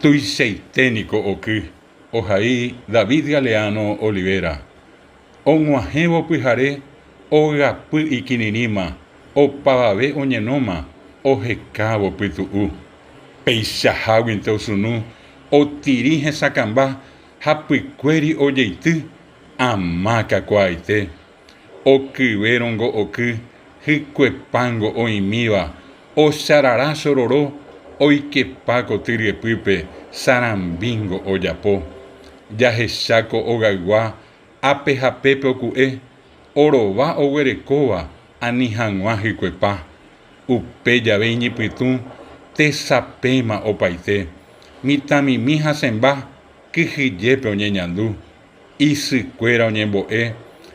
tuiceiténiko oky. Ohai David Galeano Olivera. Og̃uahẽvo pyhare, ogapy ikirirĩma, opavave oñenóma, ohekávo pytu'u. Peichaháguinte osunu, otiri hesakãmba ha pykuéri ojeity, amákakuaaite. Okyvérõngo oky, hykue-pángo oĩmíva, ocharara chororo, oikepáko tyryepýpe, sarambíngo ojapo. Jahecháko ogaygua, apehapépe oku'e, orova oguerekóva, ani hag̃ua hykue-pá. Upe jave iñipytũ, tesapéma opaite. Mitãmimi hasẽmba, kyhyjépe oñeñandu. Isykuéra oñembo'e,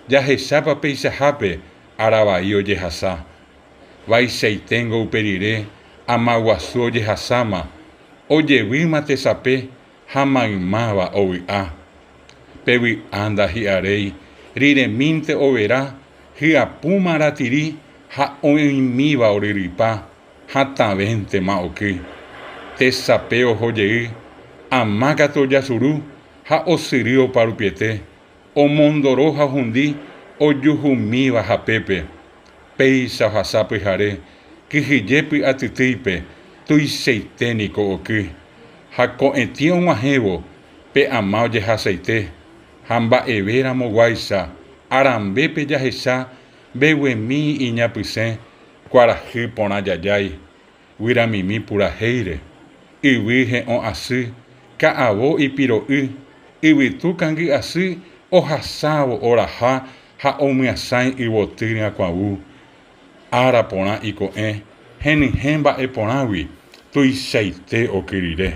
jahechápa peichahápe, aravai ojehasa. Vaicháiténgo uperire, amaguasu ojehasáma, ojevýma tesape ha maymáva ovy'a. Pevy'a ndahi'aréi, riremínte overa, hyapúma ratiri ha oĩmíva oryrypa, hatãvéntema oky. Tesape ohojey, amákatu ojasuru ha osyry opa rupiete, omondoro ha ohundi ojuhumíva hapépe. Péicha ohasa pyhare, kyhyjépy atytýipe, tuicheiténiko oky. Ha ko'ẽtĩ og̃uahẽvo pe ama ojehasaite, ha mba'everamoguáicha arambépe jahecha mbeguemi iñapysẽ kuarahy porã jajái, guyramimi purahéire, yvy he'õ asy, ka'avo ipiro'y, yvytu kangy'asy ohasávo oraha ha omyasãi yvoty ryakuãvu. Ára porã iko'ẽ, henyhẽ mba'e porãgui, tuichaite oky rire.